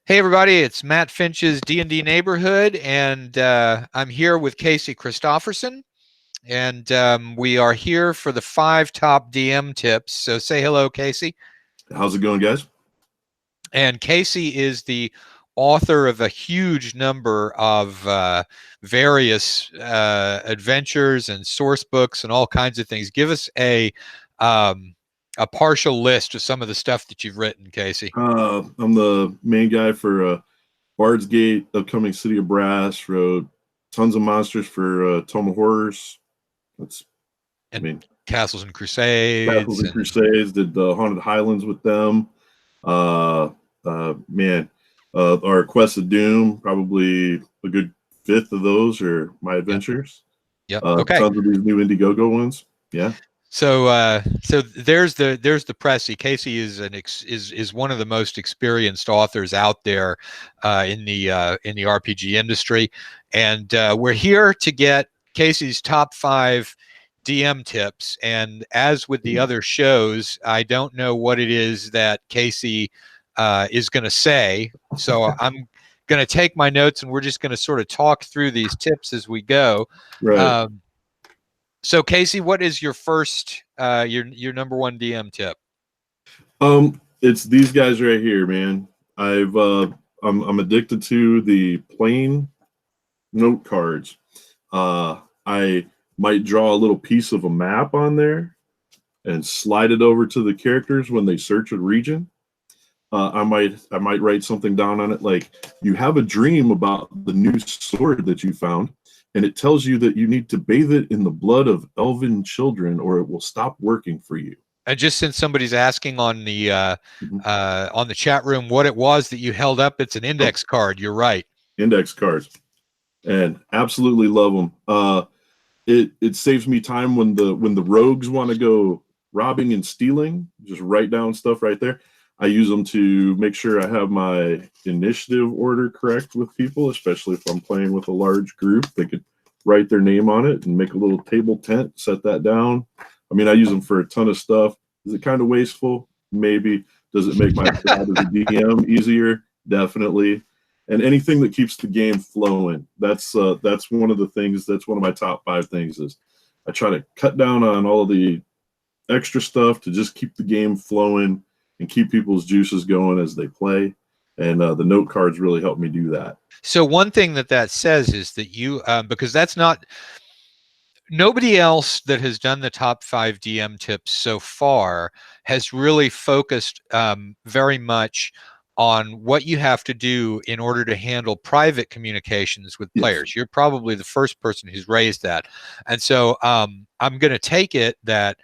Hey everybody, it's Matt Finch's D&D Neighborhood, and I'm here with Casey Christofferson, and we are here for the 5 top DM tips. So say hello, Casey. How's it going, guys? And Casey is the author of a huge number of various adventures and source books and all kinds of things. Give us a partial list of some of the stuff that you've written, Casey. I'm the main guy for Bard's Gate, upcoming City of Brass. Wrote tons of monsters for Tome of Horrors. Castles and Crusades. Castles and Crusades. Did the Haunted Highlands with them. Our Quest of Doom. Probably a good 5th of those are my adventures. Yep. Okay. Tons of these new Indiegogo ones. Yeah. So there's the Pressy. Casey is one of the most experienced authors out there in the RPG industry, and we're here to get Casey's top 5 DM tips. And as with the other shows, I don't know what it is that Casey is going to say, so I'm going to take my notes and we're just going to sort of talk through these tips as we go. Right. So Casey, what is your first, your number 1 DM tip? It's these guys right here, man. I'm addicted to the plain note cards. I might draw a little piece of a map on there and slide it over to the characters when they search a region. I might write something down on it, like, you have a dream about the new sword that you found, and it tells you that you need to bathe it in the blood of elven children or it will stop working for you. And just since somebody's asking on the chat room what it was that you held up, it's an index card. You're right. Index cards, and absolutely love them. It saves me time when the rogues want to go robbing and stealing. Just write down stuff right there. I use them to make sure I have my initiative order correct with people, especially if I'm playing with a large group. They could write their name on it and make a little table tent, set that down. I mean, I use them for a ton of stuff. Is it kind of wasteful? Maybe. Does it make my job as a DM easier? Definitely. And anything that keeps the game flowing. That's one of the things. That's one of my top 5 things. Is I try to cut down on all of the extra stuff to just keep the game flowing and keep people's juices going as they play. And the note cards really help me do that. So one thing that says is that you, because that's not, nobody else that has done the top 5 DM tips so far has really focused very much on what you have to do in order to handle private communications with players. Yes. You're probably the first person who's raised that. And so I'm going to take it that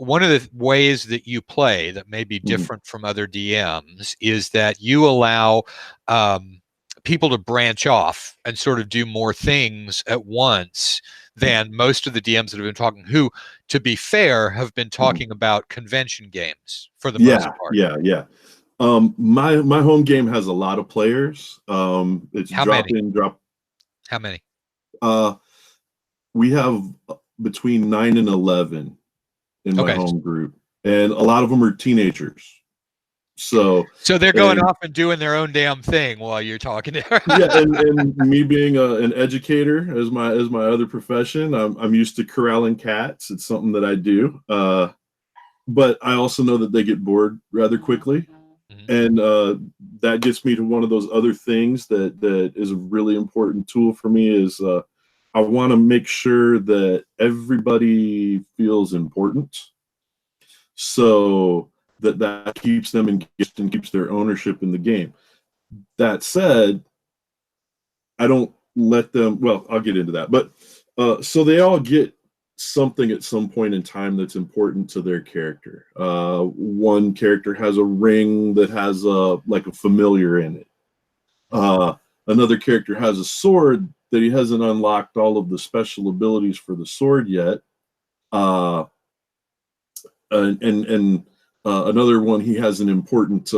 one of the ways that you play that may be different from other DMs is that you allow people to branch off and sort of do more things at once than most of the DMs that have been talking, who, to be fair, have been talking about convention games for the most part. Yeah. My home game has a lot of players. It's How drop many? in, drop. How many? We have between 9 and 11 in my home group, and a lot of them are teenagers. So they're going off and doing their own damn thing while you're talking to her. Yeah, and me being an educator as my other profession, I'm used to corralling cats. It's something that I do, but I also know that they get bored rather quickly, and that gets me to one of those other things that is a really important tool for me. Is I want to make sure that everybody feels important, so that keeps them engaged and keeps their ownership in the game. That said, I don't let them, well, I'll get into that, but so they all get something at some point in time that's important to their character. One character has a ring that has like a familiar in it. Another character has a sword that he hasn't unlocked all of the special abilities for the sword yet. Another one, he has an important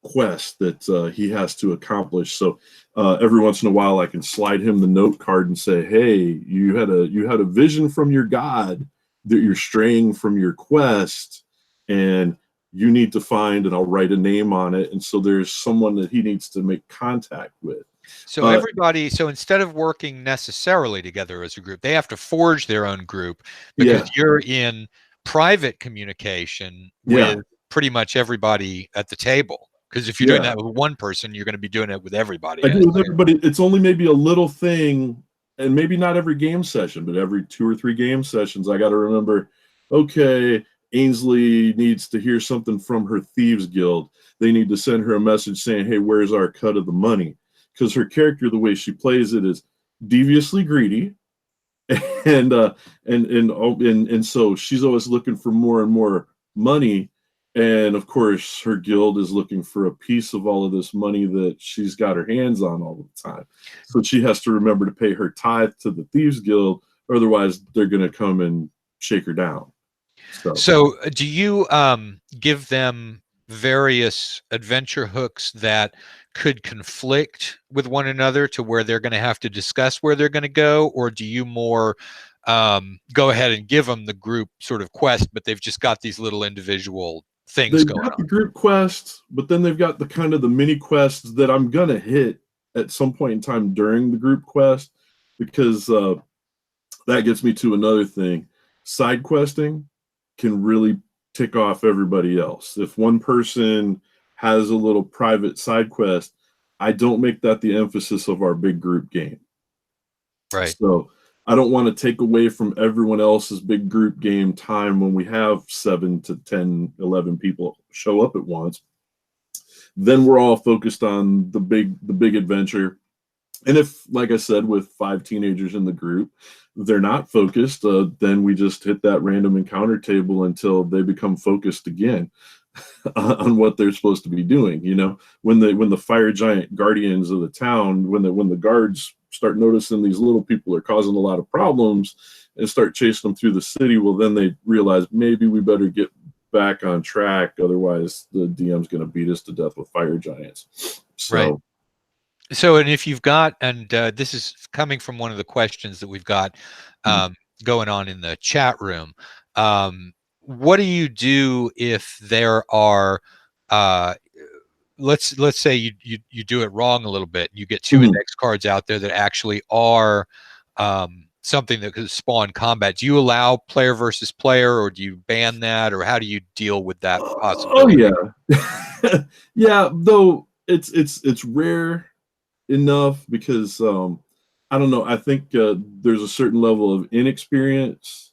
quest that he has to accomplish. So every once in a while, I can slide him the note card and say, "Hey, you had a vision from your god that you're straying from your quest, and you need to find, and I'll write a name on it. And so there's someone that he needs to make contact with. So everybody, so instead of working necessarily together as a group, they have to forge their own group because you're in private communication with pretty much everybody at the table. Because if you're doing that with one person, you're going to be doing it with everybody. I do with everybody. It's only maybe a little thing, and maybe not every game session, but every 2 or 3 game sessions, I got to remember, okay, Ainsley needs to hear something from her Thieves Guild. They need to send her a message saying, hey, where's our cut of the money? Because her character, the way she plays it, is deviously greedy. And so she's always looking for more and more money. And of course, her guild is looking for a piece of all of this money that she's got her hands on all the time. So she has to remember to pay her tithe to the Thieves Guild, or otherwise they're going to come and shake her down. So do you give them various adventure hooks that could conflict with one another to where they're going to have to discuss where they're going to go? Or do you more go ahead and give them the group sort of quest, but they've just got these little individual things going on? They've got the group quests, but then they've got the kind of the mini quests that I'm going to hit at some point in time during the group quest, because that gets me to another thing. Side questing can really tick off everybody else. If one person has a little private side quest, I don't make that the emphasis of our big group game. Right. So I don't want to take away from everyone else's big group game time when we have 7 to 10, 11 people show up at once. Then we're all focused on the big adventure. And if, like I said, with 5 teenagers in the group, they're not focused, then we just hit that random encounter table until they become focused again on what they're supposed to be doing. You know, when the fire giant guardians of the town, when the guards start noticing these little people are causing a lot of problems and start chasing them through the city, well, then they realize maybe we better get back on track. Otherwise, the DM's going to beat us to death with fire giants. So. Right. So, and if you've got, and this is coming from one of the questions that we've got going on in the chat room, what do you do if there are, let's say you do it wrong a little bit, you get 2 index cards out there that actually are something that could spawn combat? Do you allow player versus player, or do you ban that, or how do you deal with that possibility? Oh yeah. Yeah, though it's rare enough because I don't know, I think there's a certain level of inexperience,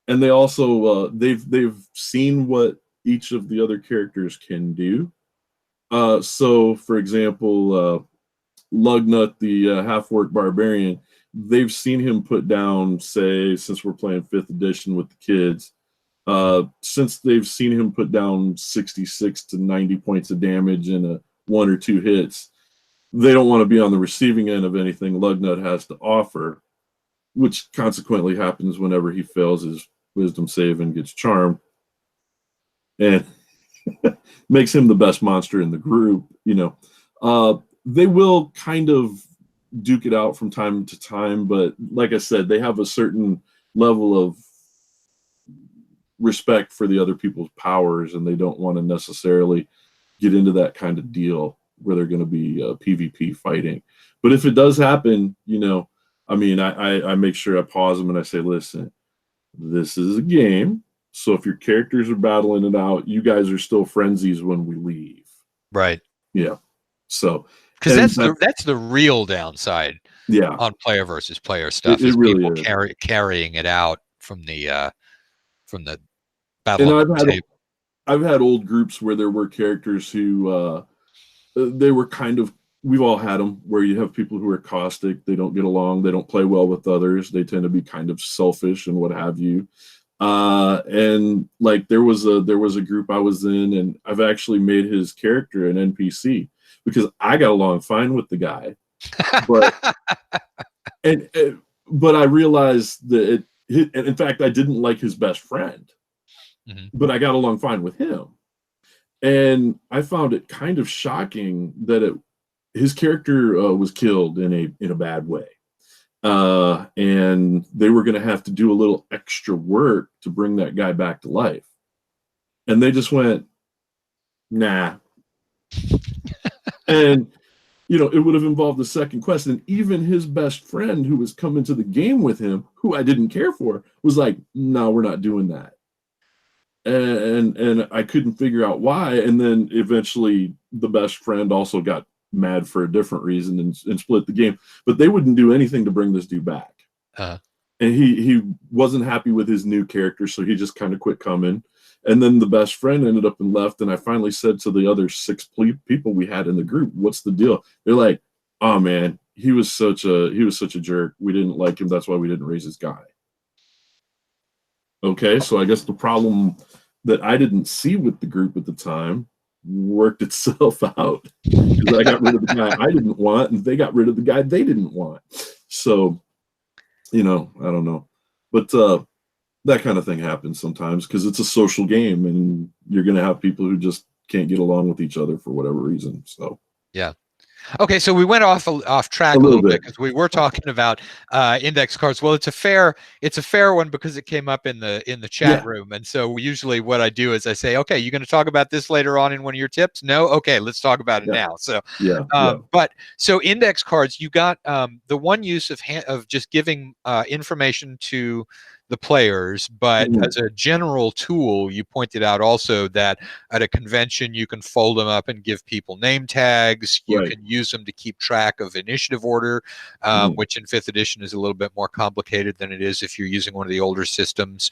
and they also they've seen what each of the other characters can do. So for example, Lugnut, the half-orc barbarian, they've seen him put down, say, since we're playing 5th edition with the kids, since they've seen him put down 66 to 90 points of damage in a 1 or 2 hits, they don't want to be on the receiving end of anything Lugnut has to offer, which consequently happens whenever he fails his wisdom save and gets charmed, and makes him the best monster in the group. You know, they will kind of duke it out from time to time, but like I said, they have a certain level of respect for the other people's powers, and they don't want to necessarily get into that kind of deal where they're going to be PvP fighting. But if it does happen, you know, I mean, I make sure I pause them and I say, listen, this is a game. So if your characters are battling it out, you guys are still frenzies when we leave. Right. Yeah. So because that's the real downside. Yeah. On player versus player stuff, is really people carrying it out from the battle. And I've had old groups where there were characters who they were kind of, we've all had them, where you have people who are caustic, they don't get along, they don't play well with others, they tend to be kind of selfish and what have you. And like there was a group I was in, and I've actually made his character an NPC because I got along fine with the guy, but but I realized that and in fact I didn't like his best friend, but I got along fine with him. And I found it kind of shocking that his character was killed in a bad way, and they were going to have to do a little extra work to bring that guy back to life. And they just went, nah. And it would have involved the second quest. And even his best friend who was coming to the game with him, who I didn't care for, was like, no, we're not doing that. And I couldn't figure out why. And then eventually the best friend also got mad for a different reason and split the game. But they wouldn't do anything to bring this dude back. And he wasn't happy with his new character, so he just kind of quit coming. And then the best friend ended up and left. And I finally said to the other 6 people we had in the group, "What's the deal?" They're like, "Oh man, he was such a jerk. We didn't like him. That's why we didn't raise his guy." Okay, so I guess the problem that I didn't see with the group at the time worked itself out, because I got rid of the guy I didn't want, and they got rid of the guy they didn't want. So, I don't know, but that kind of thing happens sometimes because it's a social game, and you're going to have people who just can't get along with each other for whatever reason. So, yeah. Okay, so we went off track a little bit because we were talking about index cards. Well, it's a fair one because it came up in the chat room, and so usually what I do is I say, okay, you're going to talk about this later on in one of your tips. No, okay, let's talk about it now. So but so index cards, you got the one use of just giving information to the players, but as a general tool, you pointed out also that at a convention you can fold them up and give people name tags. You can use them to keep track of initiative order, which in 5th edition is a little bit more complicated than it is if you're using one of the older systems.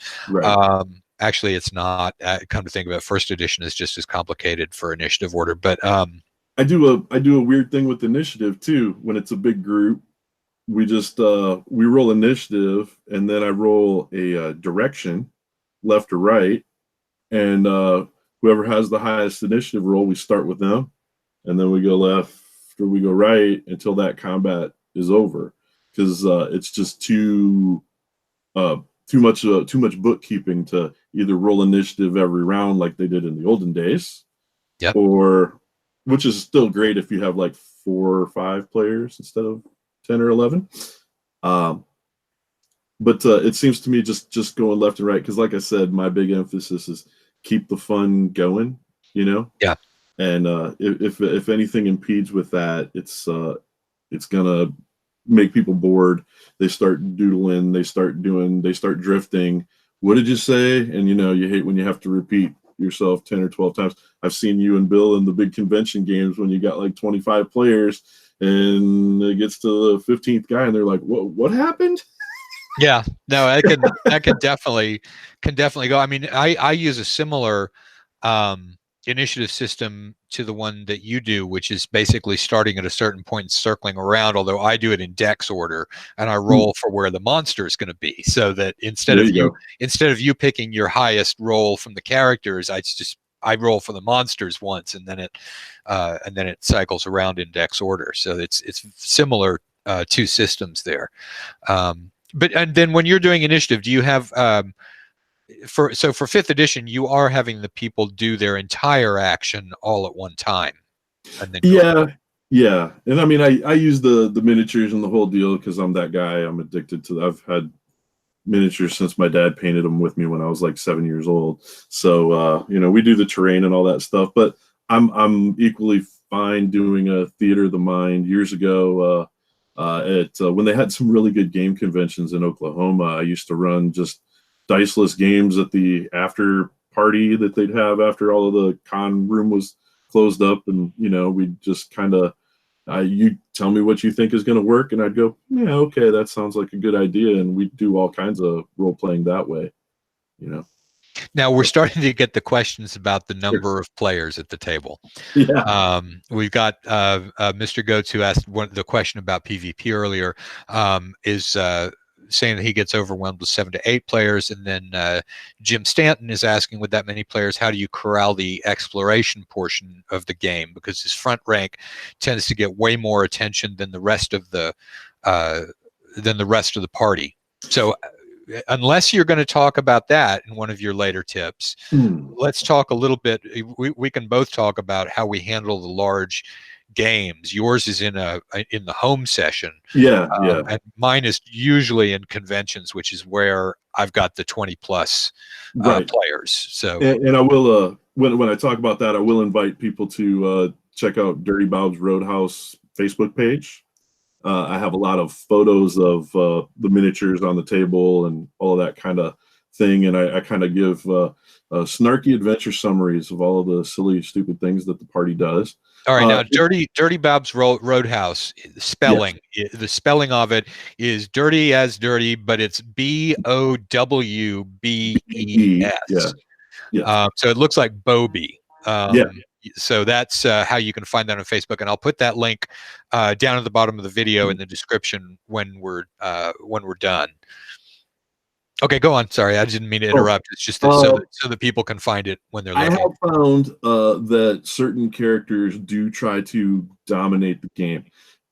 Actually, it's not. Come to think of it, 1st edition is just as complicated for initiative order. But I do a weird thing with initiative too. When it's a big group, we just we roll initiative, and then I roll a direction, left or right, and whoever has the highest initiative roll, we start with them, and then we go left or we go right until that combat is over, because it's just too much bookkeeping to either roll initiative every round like they did in the olden days, or, which is still great if you have like 4 or 5 players instead of 10 or 11. But it seems to me just going left and right, because like I said, my big emphasis is keep the fun going, and if anything impedes with that, it's gonna make people bored. They start doodling, they start drifting. What did you say? And you hate when you have to repeat yourself 10 or 12 times. I've seen you and Bill in the big convention games when you got like 25 players and it gets to the 15th guy and they're like, what happened? Yeah, no, that can definitely go. I mean, I use a similar initiative system to the one that you do, which is basically starting at a certain point and circling around, although I do it in dex order, and I roll for where the monster is going to be, so that instead of you picking your highest roll from the characters, I roll for the monsters once, and then it cycles around in dex order. So it's similar two systems there. And then when you're doing initiative, do you have for 5th edition, you are having the people do their entire action all at one time? And then yeah. And I mean, I use the miniatures and the whole deal because I'm that guy. I'm addicted to. I've had miniatures since my dad painted them with me when I was like 7 years old. So we do the terrain and all that stuff. But I'm equally fine doing a theater of the mind. Years ago, when they had some really good game conventions in Oklahoma, I used to run just diceless games at the after party that they'd have after all of the con room was closed up, and we'd just kind of you tell me what you think is going to work, and I'd go, yeah, okay, that sounds like a good idea, and we'd do all kinds of role playing that way. Now we're starting to get the questions about the number of players at the table. We've got Mr. Goetz, who asked the question about PvP earlier, is saying that he gets overwhelmed with 7 to 8 players. And then Jim Stanton is asking, with that many players, how do you corral the exploration portion of the game? Because his front rank tends to get way more attention than the rest of the party. So unless you're going to talk about that in one of your later tips, let's talk a little bit. We can both talk about how we handle the large games. Yours is in the home session. Yeah, yeah. And mine is usually in conventions, which is where I've got the 20 plus Right. players. So, and I will when I talk about that, I will invite people to check out Dirty Bob's Roadhouse Facebook page. I have a lot of photos of the miniatures on the table and all of that kind of thing, and I kind of give snarky adventure summaries of all of the silly, stupid things that the party does. all right, now Dirty Bob's Roadhouse spelling. Yes. The spelling of it is dirty as dirty, but it's BOWBES. Yeah. Yes. So it looks like Bobby. Yeah. So that's how you can find that on Facebook, and I'll put that link down at the bottom of the video in the description when we're done. Okay, go on. Sorry, I didn't mean to interrupt. It's just that so that people can find it when they're looking. I have found that certain characters do try to dominate the game,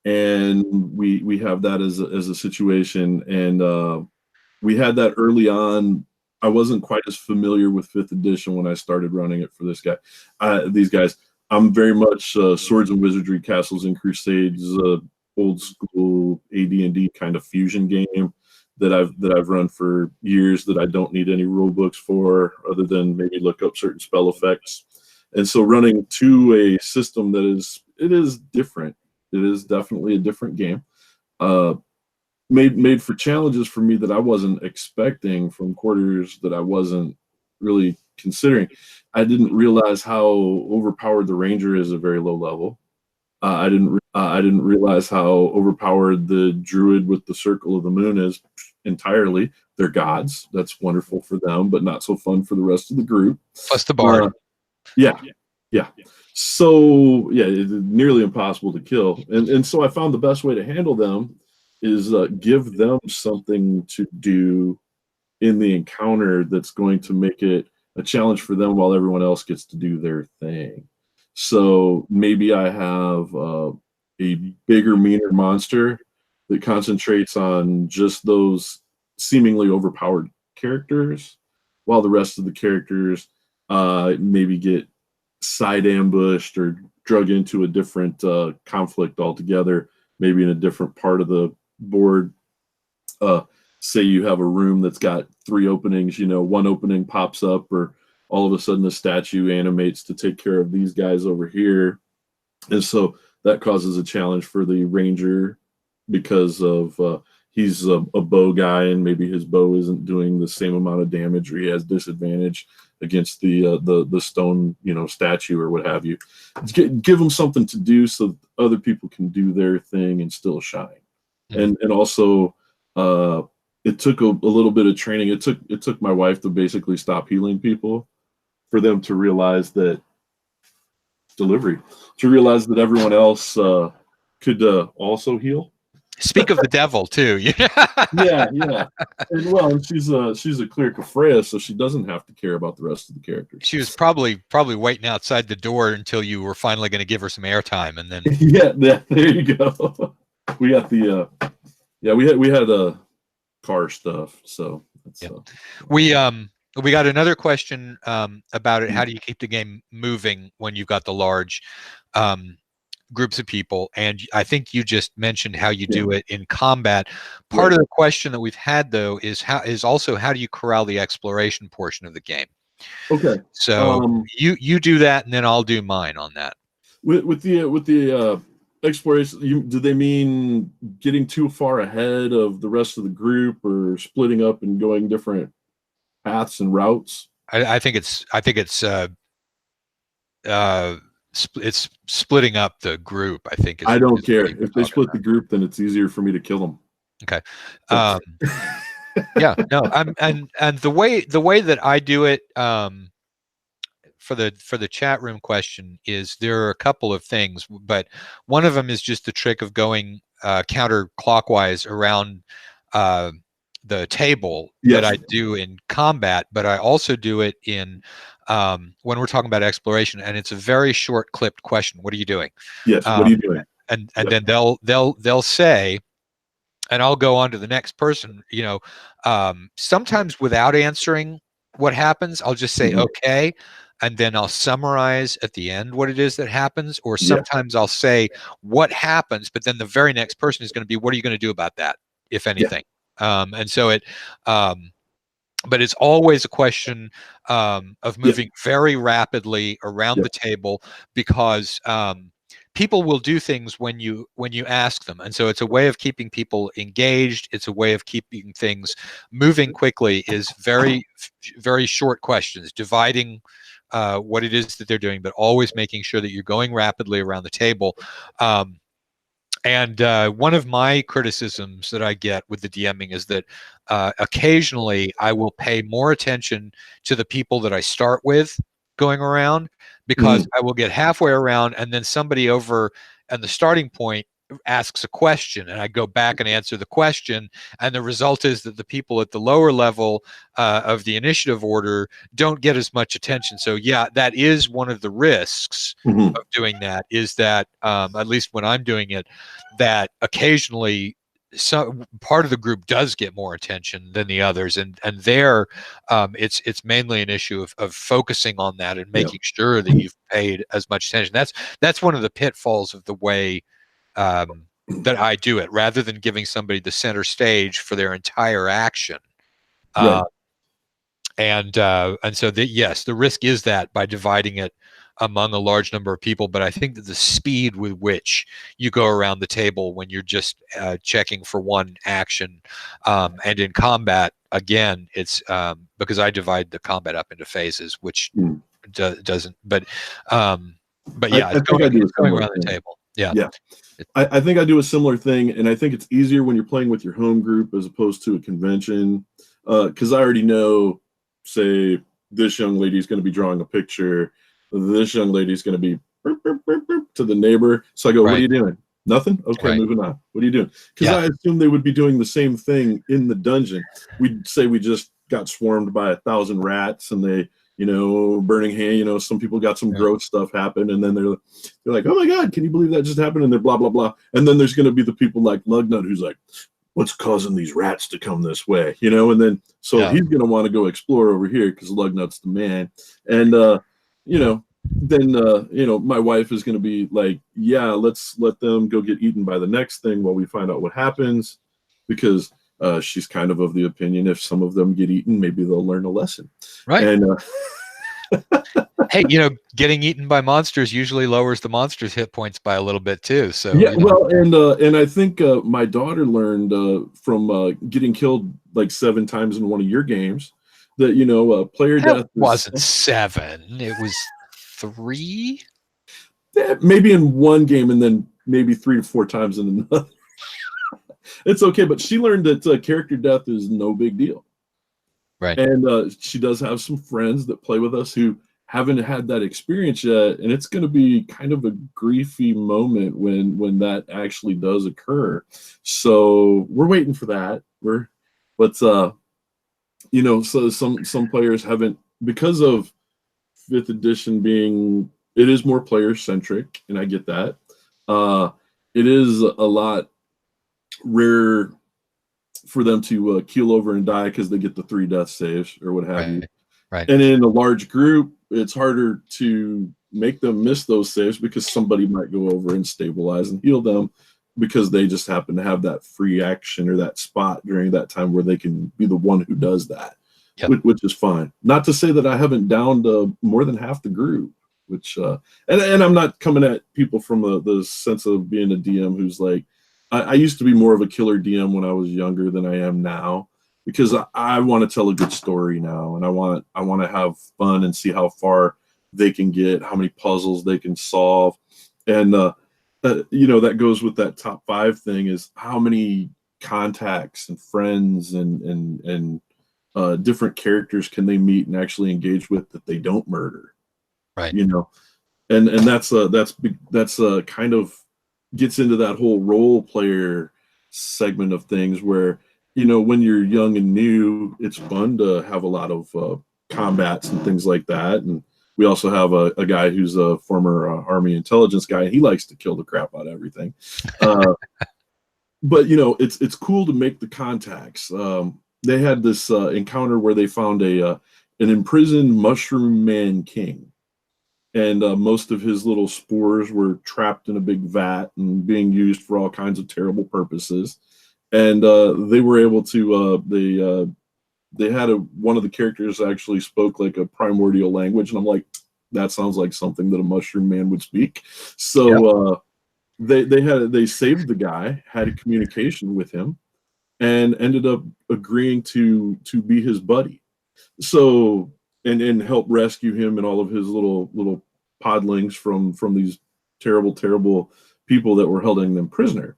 and we have that as a situation, and we had that early on. I wasn't quite as familiar with 5th edition when I started running it for these guys. I'm very much Swords and Wizardry, Castles and Crusades, old school AD&D kind of fusion game that I've run for years that I don't need any rule books for, other than maybe look up certain spell effects. And so running to a system that is different. It is definitely a different game. Made for challenges for me that I wasn't expecting from quarters that I wasn't really considering. I didn't realize how overpowered the Ranger is at very low level. I didn't realize how overpowered the Druid with the Circle of the Moon is entirely. They're gods. That's wonderful for them, but not so fun for the rest of the group. Plus the Bard. Yeah. So it's nearly impossible to kill. And so I found the best way to handle them is give them something to do in the encounter that's going to make it a challenge for them while everyone else gets to do their thing. So maybe I have a bigger, meaner monster that concentrates on just those seemingly overpowered characters, while the rest of the characters maybe get side ambushed or drug into a different conflict altogether, maybe in a different part of the board. Say you have a room that's got 3 openings, one opening pops up, or all of a sudden a statue animates to take care of these guys over here. And so that causes a challenge for the Ranger because of he's a bow guy, and maybe his bow isn't doing the same amount of damage, or he has disadvantage against the stone statue or what have you. Give them something to do so other people can do their thing and still shine. And also it took a little bit of training. It took my wife to basically stop healing people for them to realize that everyone else could also heal. Speak of the devil too. Yeah. And well, she's a cleric of Freya, so she doesn't have to care about the rest of the characters. She was probably waiting outside the door until you were finally going to give her some airtime, and then yeah, there you go. We got the we had car stuff, so that's, we got another question about it. How do you keep the game moving when you've got the large groups of people? And I think you just mentioned how you do it in combat. Part of the question that we've had though is how do you corral the exploration portion of the game? Okay, so you do that, and then I'll do mine on that. With the exploration, do they mean getting too far ahead of the rest of the group, or splitting up and going different paths and routes? I think it's splitting up the group. I think I don't care if they split the group, then it's easier for me to kill them. Okay. Yeah, no, and the way that I do it for the chat room question is there are a couple of things, but one of them is just the trick of going counterclockwise around the table that I do in combat, but I also do it in when we're talking about exploration, and it's a very short clipped question. What are you doing? Yes, what are you doing? And then they'll say, and I'll go on to the next person, sometimes without answering what happens, I'll just say, okay. and then I'll summarize at the end what it is that happens, or Yeah. sometimes I'll say what happens, but then the very next person is going to be, what are you going to do about that, if Yeah. anything? And so but it's always a question of Yeah. moving very rapidly around Yeah. the table, because people will do things when you ask them, and so it's a way of keeping people engaged. It's a way of keeping things moving quickly. Is very short questions, dividing what it is that they're doing, but always making sure that you're going rapidly around the table. And one of my criticisms that I get with the DMing is that occasionally I will pay more attention to the people that I start with going around, because I will get halfway around and then somebody over at the starting point asks a question, and I go back and answer the question, and the result is that the people at the lower level of the initiative order don't get as much attention. So yeah, that is one of the risks Mm-hmm. of doing that, is that at least when I'm doing it, that occasionally some part of the group does get more attention than the others, and there it's mainly an issue of focusing on that and making sure that you've paid as much attention. That's one of the pitfalls of the way that I do it, rather than giving somebody the center stage for their entire action. Right. And so yes, the risk is that by dividing it among a large number of people, but I think that the speed with which you go around the table when you're just checking for one action, and in combat, again, it's because I divide the combat up into phases, which doesn't, but yeah, I think I do a it's going similar around the thing. table. Yeah. Yeah. I think I do a similar thing, and I think it's easier when you're playing with your home group as opposed to a convention, because I already know, say, this young lady is going to be drawing a picture, this young lady is going to be burp, burp, burp, burp, to the neighbor. So I go, what are you doing? Nothing? Okay, moving on. What are you doing? Because I assume they would be doing the same thing in the dungeon. We'd say we just got swarmed by 1,000 rats, and they, burning hand, some people got some gross stuff happen, and then they're like, oh my God, can you believe that just happened? And they're blah, blah, blah. And then there's going to be the people like Lugnut who's like, what's causing these rats to come this way? And then, so he's going to want to go explore over here because Lugnut's the man. And, then, my wife is going to be like, yeah, let's let them go get eaten by the next thing while we find out what happens, because she's kind of the opinion, if some of them get eaten, maybe they'll learn a lesson. Right. And hey, getting eaten by monsters usually lowers the monster's hit points by a little bit too. So yeah, well, and I think my daughter learned from getting killed like 7 times in one of your games that player death wasn't 7. It was 3. Maybe in one game, and then maybe 3 to 4 times in another. It's okay, but she learned that character death is no big deal. Right. And she does have some friends that play with us who haven't had that experience yet, and it's going to be kind of a griefy moment when that actually does occur. So we're waiting for that. So some players haven't, because of 5th edition being, it is more player centric, and I get that. It is a lot rare for them to keel over and die because they get the 3 death saves or what have you. Right. And in a large group, it's harder to make them miss those saves because somebody might go over and stabilize and heal them because they just happen to have that free action or that spot during that time where they can be the one who does that, which is fine. Not to say that I haven't downed more than half the group, which and I'm not coming at people from the sense of being a DM who's like, I used to be more of a killer DM when I was younger than I am now, because I want to tell a good story now, and I want to have fun and see how far they can get, how many puzzles they can solve, and that goes with that top 5 thing, is how many contacts and friends and different characters can they meet and actually engage with that they don't murder, right? And that's kind of gets into that whole role player segment of things where, when you're young and new, it's fun to have a lot of combats and things like that. And we also have a guy who's a former Army intelligence guy, and he likes to kill the crap out of everything. But, it's cool to make the contacts. They had this encounter where they found a an imprisoned mushroom man king. And most of his little spores were trapped in a big vat and being used for all kinds of terrible purposes. And they were able to, they had one of the characters actually spoke like a primordial language. And I'm like, that sounds like something that a mushroom man would speak. So they saved the guy, had a communication with him, and ended up agreeing to be his buddy. So and help rescue him and all of his little podlings from these terrible people that were holding them prisoner.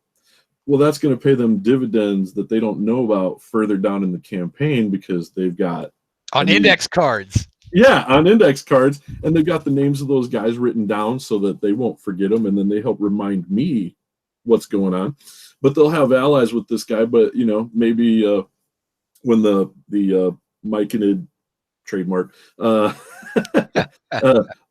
Well, that's going to pay them dividends that they don't know about further down in the campaign, because they've got on index cards. Yeah, on index cards, and they've got the names of those guys written down so that they won't forget them, and then they help remind me what's going on. But they'll have allies with this guy. But maybe when the Myconid trademark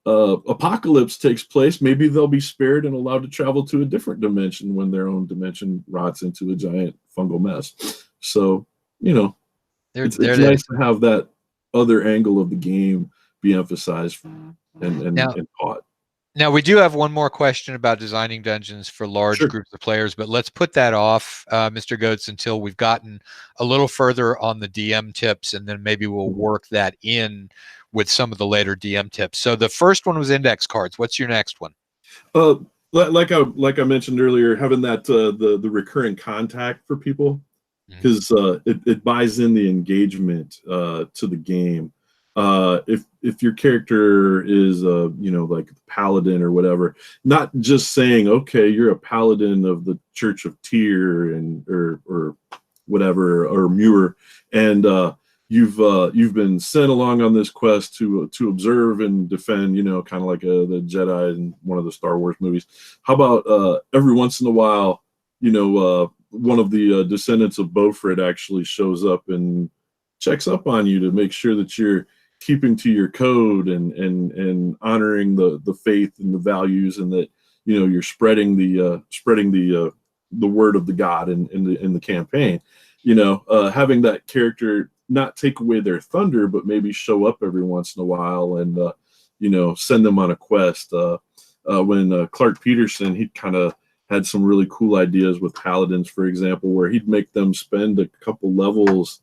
apocalypse takes place, maybe they'll be spared and allowed to travel to a different dimension when their own dimension rots into a giant fungal mess. So it's nice to have that other angle of the game be emphasized and taught. Now, we do have one more question about designing dungeons for large groups of players, but let's put that off, Mr. Goetz, until we've gotten a little further on the DM tips, and then maybe we'll work that in with some of the later DM tips. So the first one was index cards. What's your next one? Like I mentioned earlier, having that the recurring contact for people, because it buys in the engagement to the game. If your character is like the paladin or whatever, not just saying, okay, you're a paladin of the Church of Tyr or whatever, or Muir, and you've been sent along on this quest to observe and defend, kind of like the Jedi in one of the Star Wars movies. How about every once in a while, one of the descendants of Beaufort actually shows up and checks up on you to make sure that you're keeping to your code and honoring the faith and the values, and that you're spreading the word of the god in the campaign. Having that character not take away their thunder, but maybe show up every once in a while and send them on a quest. When Clark Peterson, he kind of had some really cool ideas with paladins, for example, where he'd make them spend a couple levels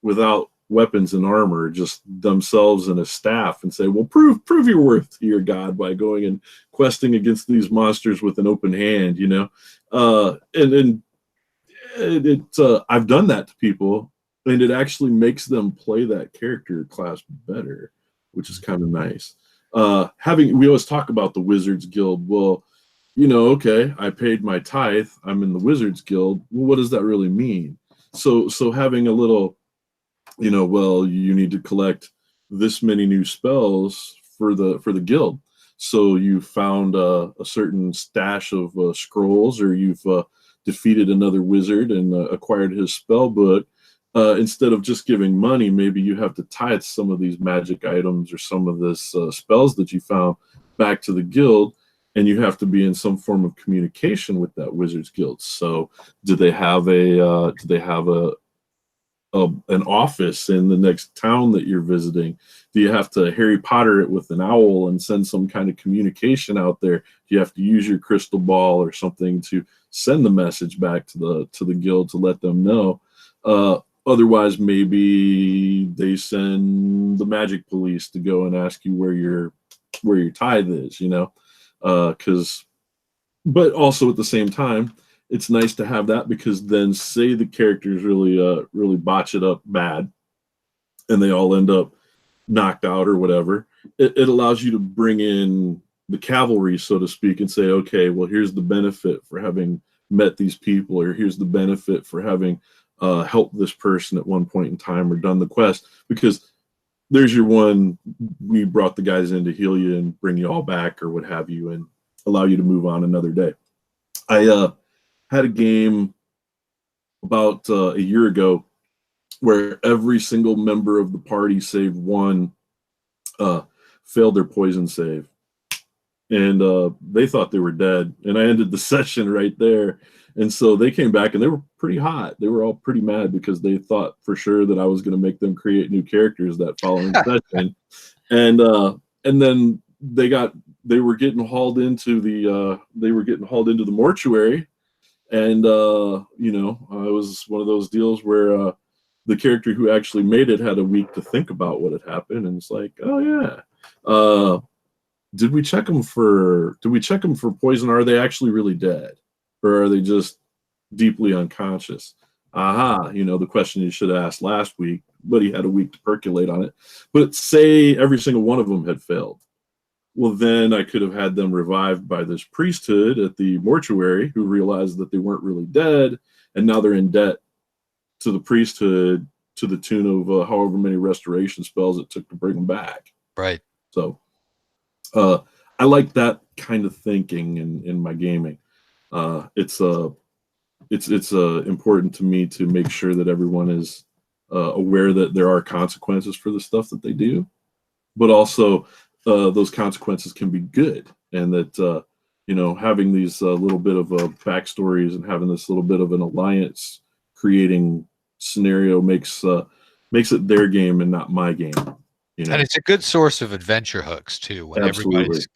without weapons and armor, just themselves and a staff, and say, well, prove your worth to your god by going and questing against these monsters with an open hand, and I've done that to people, and it actually makes them play that character class better, which is kind of nice. We always talk about the Wizards Guild. Well, okay, I paid my tithe, I'm in the Wizards Guild. Well, what does that really mean? So having a little, well, you need to collect this many new spells for the guild. So you found a certain stash of scrolls, or you've defeated another wizard and acquired his spell book. Instead of just giving money, maybe you have to tithe some of these magic items or some of this spells that you found back to the guild, and you have to be in some form of communication with that Wizards Guild. So do they have an office in the next town that you're visiting? Do you have to Harry Potter it with an owl and send some kind of communication out there? Do you have to use your crystal ball or something to send the message back to the guild to let them know? Otherwise, maybe they send the magic police to go and ask you where your tithe is, but also at the same time, it's nice to have that, because then say the characters really botch it up bad and they all end up knocked out or whatever. It allows you to bring in the cavalry, so to speak, and say, okay, well, here's the benefit for having met these people, or here's the benefit for having helped this person at one point in time or done the quest, because there's your one, we brought the guys in to heal you and bring you all back or what have you, and allow you to move on another day. I had a game about a year ago where every single member of the party save one failed their poison save, and they thought they were dead, and I ended the session right there. And so they came back and they were pretty hot. They were all pretty mad because they thought for sure that I was going to make them create new characters that following session. And then they were getting hauled into the mortuary. And it was one of those deals where the character who actually made it had a week to think about what had happened, and it's like, oh yeah, did we check them for poison? Are they actually really dead, or are they just deeply unconscious? Aha, the question you should have asked last week, but he had a week to percolate on it. But say every single one of them had failed. Well, then I could have had them revived by this priesthood at the mortuary who realized that they weren't really dead, and now they're in debt to the priesthood to the tune of however many restoration spells it took to bring them back. Right. So I like that kind of thinking in my gaming. It's important to me to make sure that everyone is aware that there are consequences for the stuff that they do, but also those consequences can be good, and that having these little bit of backstories and having this little bit of an alliance creating scenario makes it their game and not my game. And it's a good source of adventure hooks too, when everybody's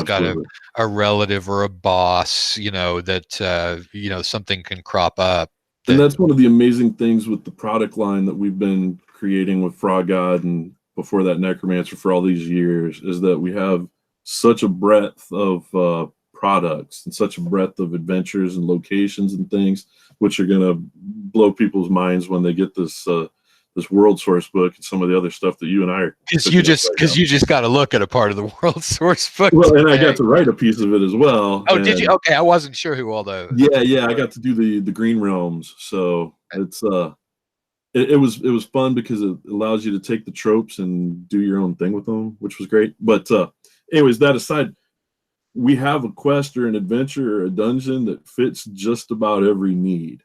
got a relative or a boss, that something can crop up. And that's one of the amazing things with the product line that we've been creating with Frog God and before that Necromancer for all these years, is that we have such a breadth of products and such a breadth of adventures and locations and things, which are going to blow people's minds when they get this world source book and some of the other stuff that you and I are. Because you just got to look at a part of the world source book. Well, and I got to write a piece of it as well. Oh, did you? Okay, I wasn't sure who all those. Yeah, I got to do the Green Realms, so it's it was fun because it allows you to take the tropes and do your own thing with them, which was great. But anyways, that aside, we have a quest or an adventure or a dungeon that fits just about every need.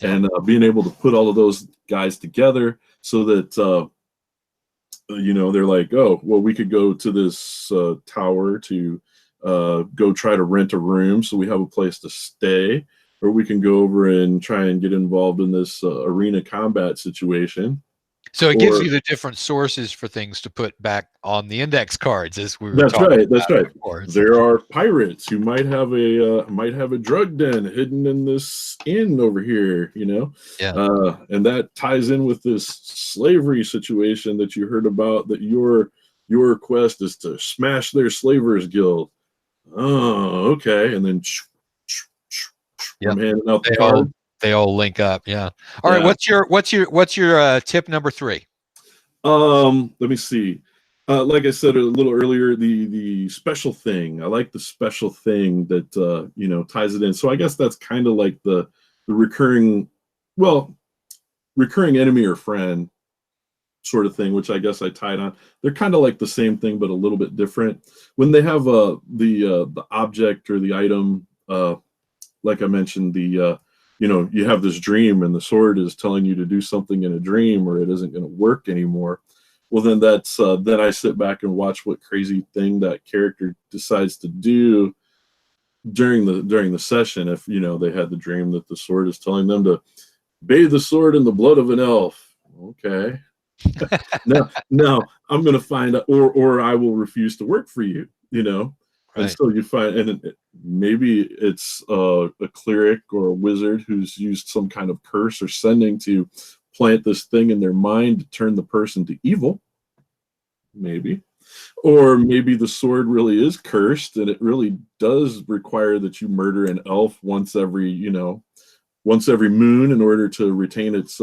Yeah. And being able to put all of those guys together so that they're like, oh, well, we could go to this tower to go try to rent a room so we have a place to stay, or we can go over and try and get involved in this arena combat situation. So it gives you the different sources for things to put back on the index cards, as we were That's talking right. That's about right. There are pirates who might have a drug den hidden in this inn over here, Yeah. And that ties in with this slavery situation that you heard about. That your quest is to smash their slavers guild. Oh, okay. And then I'm handing out the card. They all link up. Yeah. All right. What's your tip number 3? Let me see. Like I said a little earlier, the special thing. I like the special thing that ties it in. So I guess that's kind of like the recurring enemy or friend sort of thing, which I guess I tied on. They're kind of like the same thing, but a little bit different. When they have the object or the item, like I mentioned, you have this dream and the sword is telling you to do something in a dream or it isn't going to work anymore. Well, then then I sit back and watch what crazy thing that character decides to do during the session. If they had the dream that the sword is telling them to bathe the sword in the blood of an elf. Okay. No, I'm going to find out, or I will refuse to work for you, Right. And so you find, and maybe it's a cleric or a wizard who's used some kind of curse or sending to plant this thing in their mind to turn the person to evil. Maybe. Or maybe the sword really is cursed and it really does require that you murder an elf once every moon in order to retain its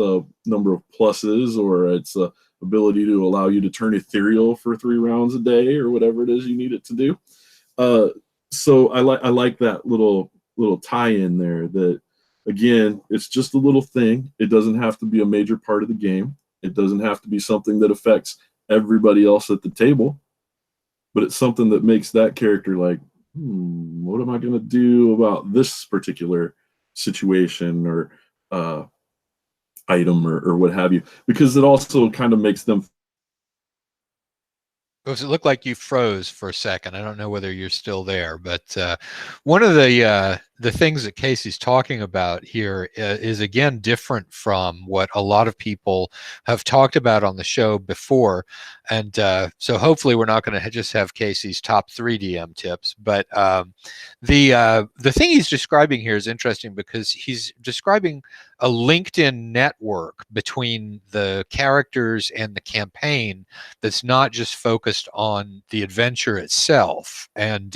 number of pluses or its ability to allow you to turn ethereal for 3 rounds a day or whatever it is you need it to do. So I like that little tie-in there that, again, it's just a little thing. It doesn't have to be a major part of the game. It doesn't have to be something that affects everybody else at the table, but it's something that makes that character like, what am I going to do about this particular situation or item or what have you? Because it also kind of makes them. Because it looked like you froze for a second. I don't know whether you're still there, but one of the the things that Casey's talking about here is again different from what a lot of people have talked about on the show before, and so hopefully we're not going to just have Casey's top 3 DM tips. But the thing he's describing here is interesting because he's describing a LinkedIn network between the characters and the campaign that's not just focused on the adventure itself, and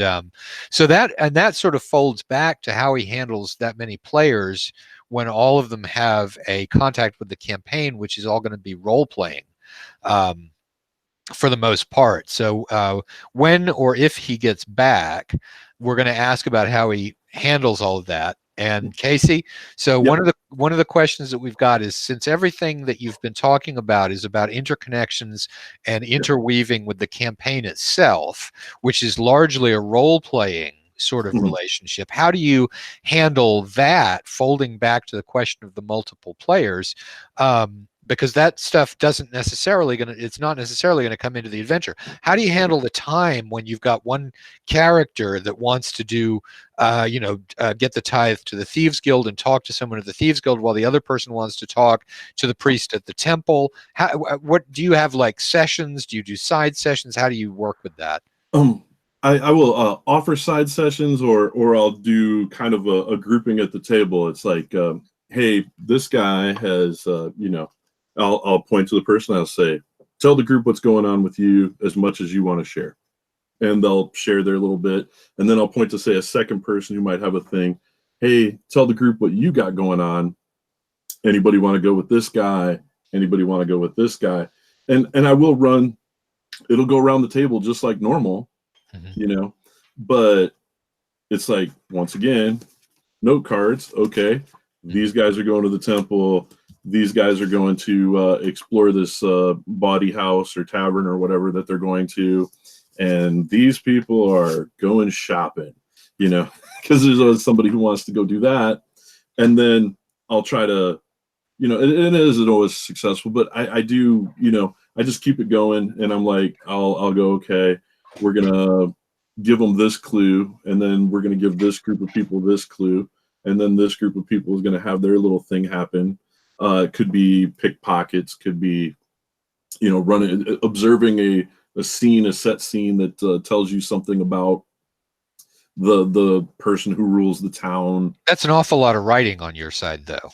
so that sort of folds back to how he handles that many players when all of them have a contact with the campaign, which is all going to be role playing. Um, for the most part. So when or if he gets back, we're going to ask about how he handles all of that. And Casey, so Yep. one of the questions that we've got is, since everything that you've been talking about is about interconnections and interweaving with the campaign itself, which is largely a role playing sort of relationship, how do you handle that, folding back to the question of the multiple players? Because that stuff doesn't necessarily it's not necessarily going to come into the adventure. How do you handle the time when you've got one character that wants to do get the tithe to the Thieves Guild and talk to someone at the Thieves Guild, while the other person wants to talk to the priest at the temple? What do you have, like sessions? Do you do side sessions? How do you work with that? I will offer side sessions, or I'll do kind of a grouping at the table. It's like, hey, this guy has, I'll point to the person. I'll say, tell the group what's going on with you as much as you want to share. And they'll share their little bit. And then I'll point to, say, a second person who might have a thing. Hey, tell the group what you got going on. Anybody want to go with this guy? Anybody want to go with this guy? And I will run, it'll go around the table just like normal, but it's like, once again, note cards. Okay, these guys are going to the temple. These guys are going to explore this bawdy house or tavern or whatever that they're going to. And these people are going shopping, because there's always somebody who wants to go do that. And then I'll try to, it isn't always successful, but I do, I just keep it going. And I'm like, I'll go, okay, we're going to give them this clue. And then we're going to give this group of people this clue. And then this group of people is going to have their little thing happen. It could be pickpockets, could be, observing a scene, a set scene that tells you something about the person who rules the town. That's an awful lot of writing on your side, though.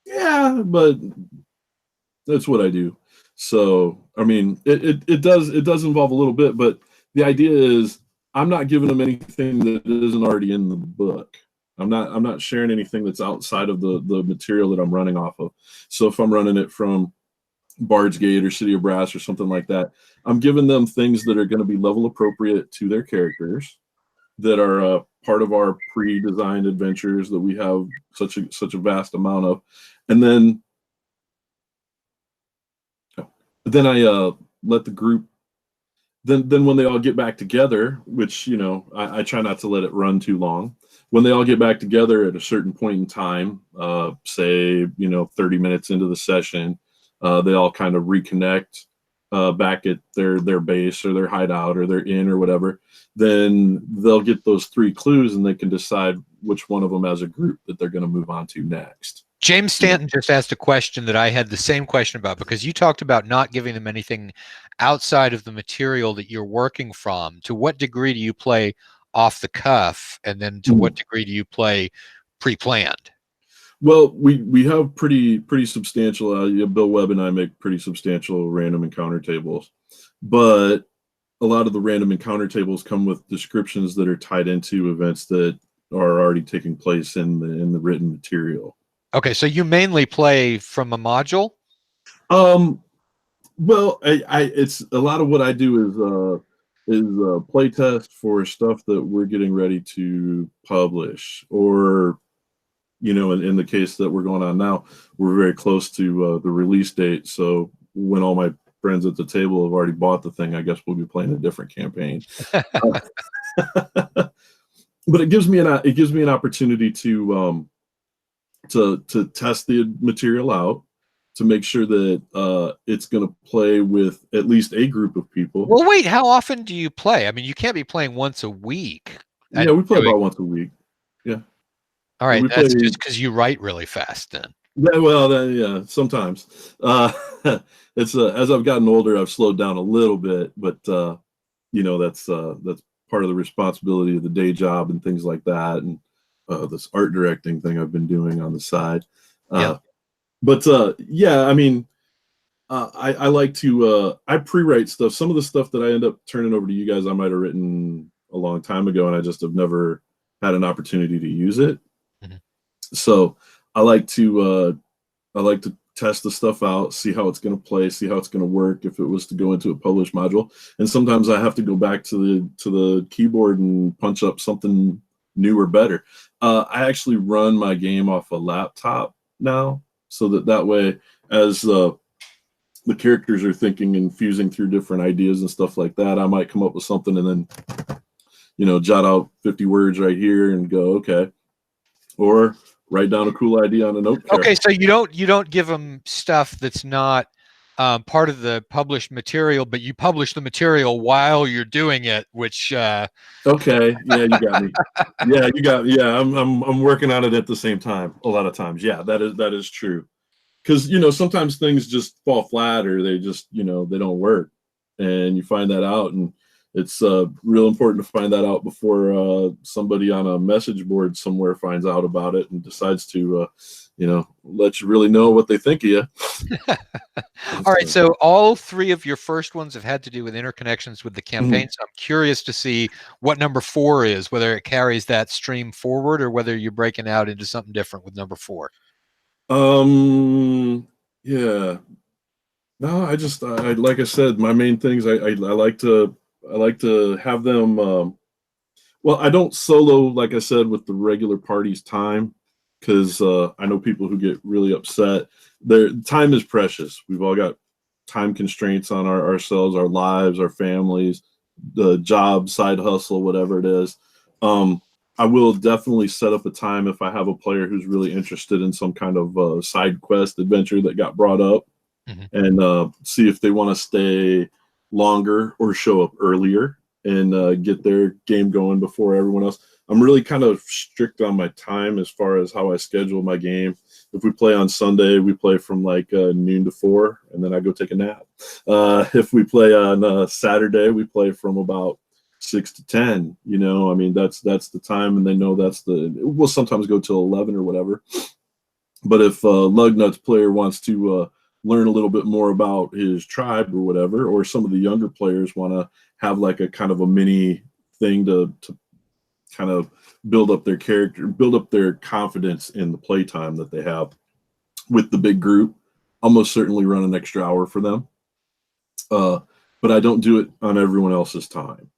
Yeah, but that's what I do. So, I mean, it does involve a little bit, but the idea is I'm not giving them anything that isn't already in the book. I'm not sharing anything that's outside of the material that I'm running off of. So if I'm running it from Bard's Gate or City of Brass or something like that, I'm giving them things that are going to be level appropriate to their characters, that are part of our pre-designed adventures that we have such a vast amount of. And then I let the group, then when they all get back together, which, I try not to let it run too long. When they all get back together at a certain point in time, say, 30 minutes into the session, they all kind of reconnect back at their base or their hideout or their inn or whatever. Then they'll get those 3 clues and they can decide which one of them as a group that they're going to move on to next. James Stanton just asked a question that I had the same question about, because you talked about not giving them anything outside of the material that you're working from. To what degree do you play off the cuff, and then to what degree do you play pre-planned? Well, we have pretty substantial. Bill Webb and I make pretty substantial random encounter tables, but a lot of the random encounter tables come with descriptions that are tied into events that are already taking place in the written material. Okay, so you mainly play from a module? Well, it's a lot of what I do is play test for stuff that we're getting ready to publish, or in the case that we're going on now, we're very close to the release date. So when all my friends at the table have already bought the thing, I guess we'll be playing a different campaign. But it gives me an opportunity to test the material out, to make sure that it's going to play with at least a group of people. Well, wait, how often do you play? I mean, you can't be playing once a week. Yeah, we play about once a week. Yeah. All And right, we play. that's just because you write really fast then. Yeah, well, yeah, sometimes. It's as I've gotten older, I've slowed down a little bit, but that's part of the responsibility of the day job and things like that, and this art directing thing I've been doing on the side. Yeah. But yeah, I mean, I like to I pre-write stuff. Some of the stuff that I end up turning over to you guys, I might have written a long time ago, and I just have never had an opportunity to use it. Mhm. So I like to test the stuff out, see how it's going to play, see how it's going to work if it was to go into a published module. And sometimes I have to go back to the keyboard and punch up something new or better. I actually run my game off a laptop now, so that way, as the characters are thinking and fusing through different ideas and stuff like that, I might come up with something and then jot out 50 words right here and go, okay, or write down a cool idea on a note card. Okay, so you don't give them stuff that's not part of the published material, but you publish the material while you're doing it, which Okay, yeah, you got me. Yeah, you got me. Yeah, I'm working on it at the same time a lot of times. Yeah, that is true. Because sometimes things just fall flat, or they just they don't work, and you find that out, and it's real important to find that out before somebody on a message board somewhere finds out about it and decides to let you really know what they think of you. All right, so all three of your first ones have had to do with interconnections with the campaign. So I'm curious to see what number 4 is, whether it carries that stream forward or whether you're breaking out into something different with number 4. Yeah. No, I like I said, my main things I like to have them. Well, I don't solo, like I said, with the regular party's time, because I know people who get really upset. Their time is precious. We've all got time constraints on ourselves, our lives, our families, the job, side hustle, whatever it is. I will definitely set up a time if I have a player who's really interested in some kind of side quest adventure that got brought up, and see if they want to stay longer or show up earlier and get their game going before everyone else. I'm really kind of strict on my time as far as how I schedule my game. If we play on Sunday, we play from like noon to 4, and then I go take a nap. If we play on Saturday, we play from about 6 to 10. I mean, that's the time, and they know we'll sometimes go till 11 or whatever. But if Lugnut's player wants to learn a little bit more about his tribe or whatever, or some of the younger players want to have like a kind of a mini thing to kind of build up their character, build up their confidence in the playtime that they have with the big group, I'll most certainly run an extra hour for them. But I don't do it on everyone else's time.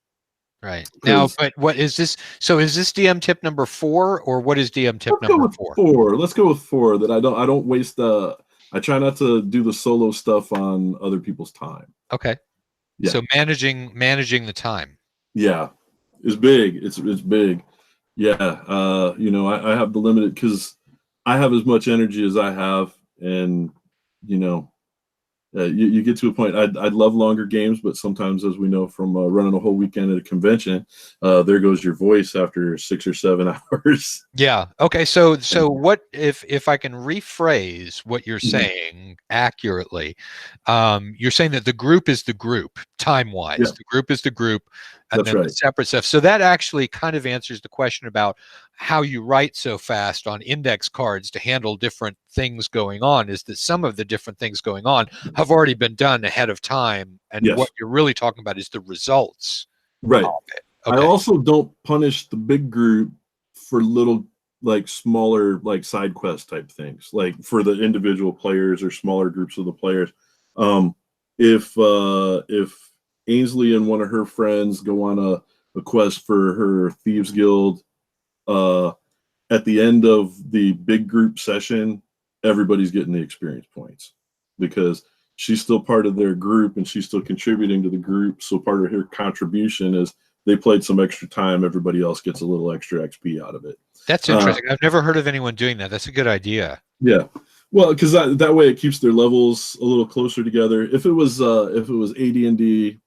Right. Now, but what is this? So is this DM tip number 4, or what is DM tip number 4? 4. Let's go with 4. That I don't waste I try not to do the solo stuff on other people's time. Okay. Yeah. So managing the time. Yeah. It's big. It's big. Yeah. I have the limited, because I have as much energy as I have, and you get to a point. I'd love longer games, but sometimes, as we know from running a whole weekend at a convention, there goes your voice after 6 or 7 hours. Yeah. Okay. So what if I can rephrase what you're saying accurately? You're saying that the group is the group time-wise. Yeah. The group is the group, and That's then right. the separate stuff. So that actually kind of answers the question about how you write so fast on index cards to handle different things going on, is that some of the different things going on have already been done ahead of time, and what you're really talking about is the results. Right. Of it. Okay. I also don't punish the big group for little, like, smaller, like, side quest type things, like for the individual players or smaller groups of the players. If Ainsley and one of her friends go on a quest for her Thieves Guild, at the end of the big group session, everybody's getting the experience points, because she's still part of their group and she's still contributing to the group. So part of her contribution is they played some extra time. Everybody else gets a little extra XP out of it. That's interesting. I've never heard of anyone doing that. That's a good idea. Yeah. Well, because that way it keeps their levels a little closer together. If it was AD&D,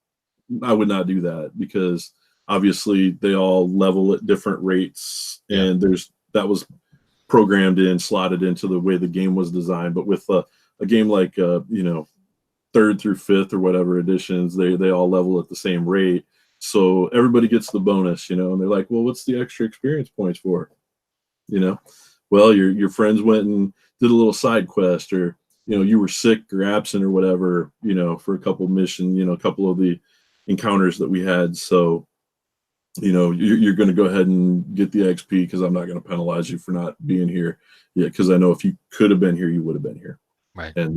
I would not do that, because obviously they all level at different rates, and that was programmed in, slotted into the way the game was designed. But with a game like, you know, 3rd through 5th or whatever editions, they all level at the same rate. So everybody gets the bonus, you know, and they're like, well, what's the extra experience points for? You know, well, your friends went and did a little side quest, or, you know, you were sick or absent or whatever, you know, for a couple missions, you know, a couple of the encounters that we had. So, you know, you're going to go ahead and get the XP because I'm not going to penalize you for not being here. Yeah, because I know if you could have been here, you would have been here. Right. And,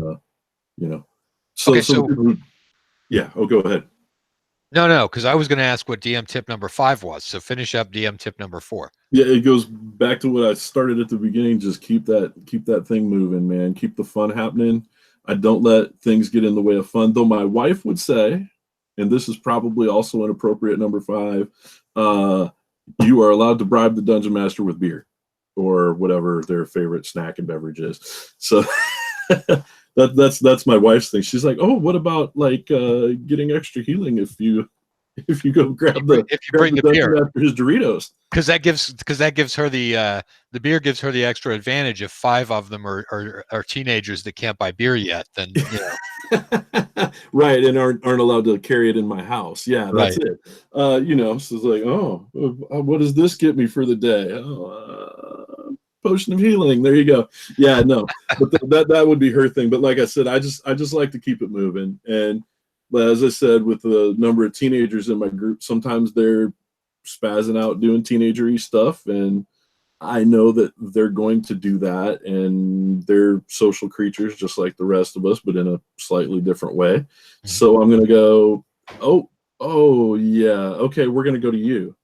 you know, so, okay, so yeah, oh, go ahead. No, because I was going to ask what DM tip number 5 was. So finish up DM tip number 4. Yeah, it goes back to what I started at the beginning. Just keep that thing moving, man. Keep the fun happening. I don't let things get in the way of fun. Though my wife would say, and this is probably also inappropriate, number 5, you are allowed to bribe the dungeon master with beer or whatever their favorite snack and beverage is. So that's my wife's thing. She's like, oh, what about like getting extra healing if you go grab the beer after his Doritos, because that gives her the beer gives her the extra advantage. If 5 of them are teenagers that can't buy beer yet, then you know. Right, and aren't allowed to carry it in my house. Yeah, that's right. It. You know, so it's like, oh, what does this get me for the day? Potion of healing. There you go. Yeah, no, but that would be her thing. But like I said, I just like to keep it moving. And as I said, with the number of teenagers in my group, sometimes they're spazzing out doing teenagery stuff, and I know that they're going to do that, and they're social creatures just like the rest of us, but in a slightly different way. Mm-hmm. So I'm going to go, oh yeah, okay, we're going to go to you.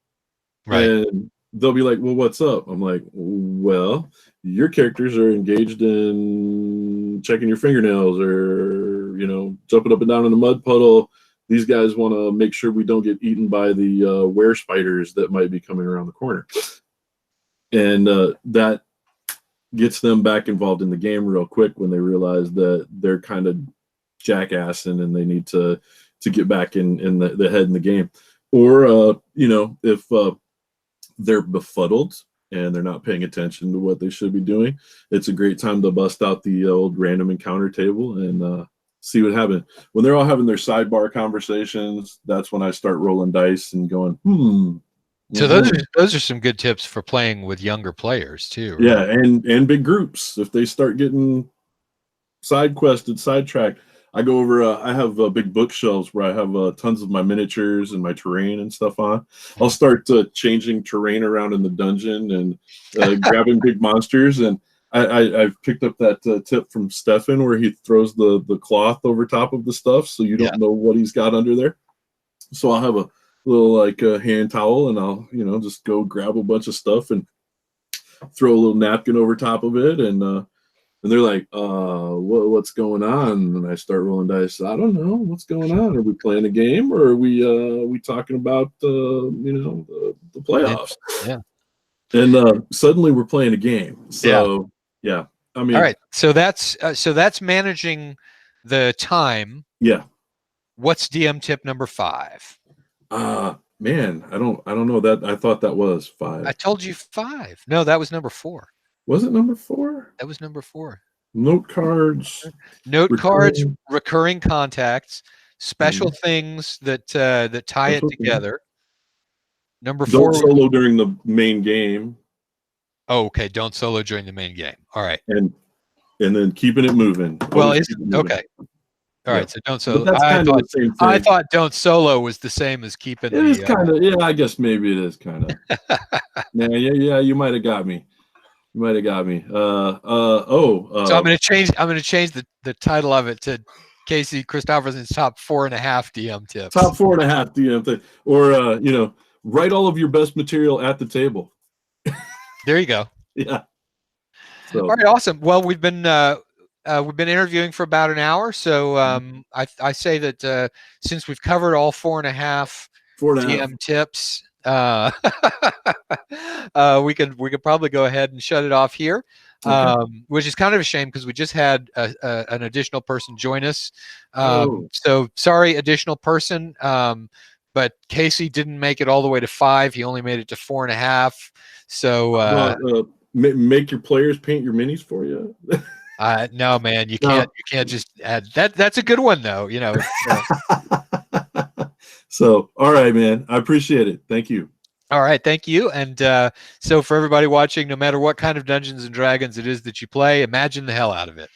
Right. And they'll be like, well, what's up? I'm like, well, your characters are engaged in checking your fingernails or, you know, jumping up and down in the mud puddle. These guys want to make sure we don't get eaten by the were spiders that might be coming around the corner. And that gets them back involved in the game real quick when they realize that they're kind of jackassing and they need to get back in the head in the game. Or, you know, if they're befuddled and they're not paying attention to what they should be doing, it's a great time to bust out the old random encounter table and see what happens. When they're all having their sidebar conversations, that's when I start rolling dice and going, So those are some good tips for playing with younger players too. Right? Yeah, and big groups. If they start getting sidetracked, I go over. I have big bookshelves where I have tons of my miniatures and my terrain and stuff on. I'll start changing terrain around in the dungeon and grabbing big monsters. And I've picked up that tip from Stefan where he throws the cloth over top of the stuff, so you don't know what he's got under there. So I'll have a little like a hand towel, and I'll just go grab a bunch of stuff and throw a little napkin over top of it, and they're like, what's going on? And I start rolling dice. I don't know what's going on. Are we playing a game, or are we talking about the playoffs? Yeah. And suddenly we're playing a game. So yeah. I mean, all right. So that's managing the time. Yeah. What's DM tip number 5? Man, I don't know that. I thought that was 5. I told you 5. No, that was number 4. Was it number 4? That was number 4. Note cards, recurring contacts, special things that tie it together. Number 4. Don't solo during the main game. Oh, okay. Don't solo during the main game. All right. And then keeping it moving. Well, okay. All right, so don't solo. That's kind of the same thing. I thought don't solo was the same as keeping. It is kind of, yeah. I guess maybe it is kind of. Yeah. You might have got me. So I'm going to change. I'm going to change the title of it to Casey Christofferson's top 4.5 DM tips. Top 4.5 DM tips, or write all of your best material at the table. There you go. Yeah. So. All right, awesome. Well, we've been interviewing for about an hour, so I say that since we've covered all 4.5 DM tips, we could probably go ahead and shut it off here. Okay. Which is kind of a shame because we just had an additional person join us. So sorry, additional person. But Casey didn't make it all the way to 5. He only made it to 4.5. So make your players paint your minis for you? No, man, you No. can't just add that. That's a good one though. You know. So, all right, man. I appreciate it. Thank you. All right, thank you. And so for everybody watching, no matter what kind of Dungeons and Dragons it is that you play, imagine the hell out of it.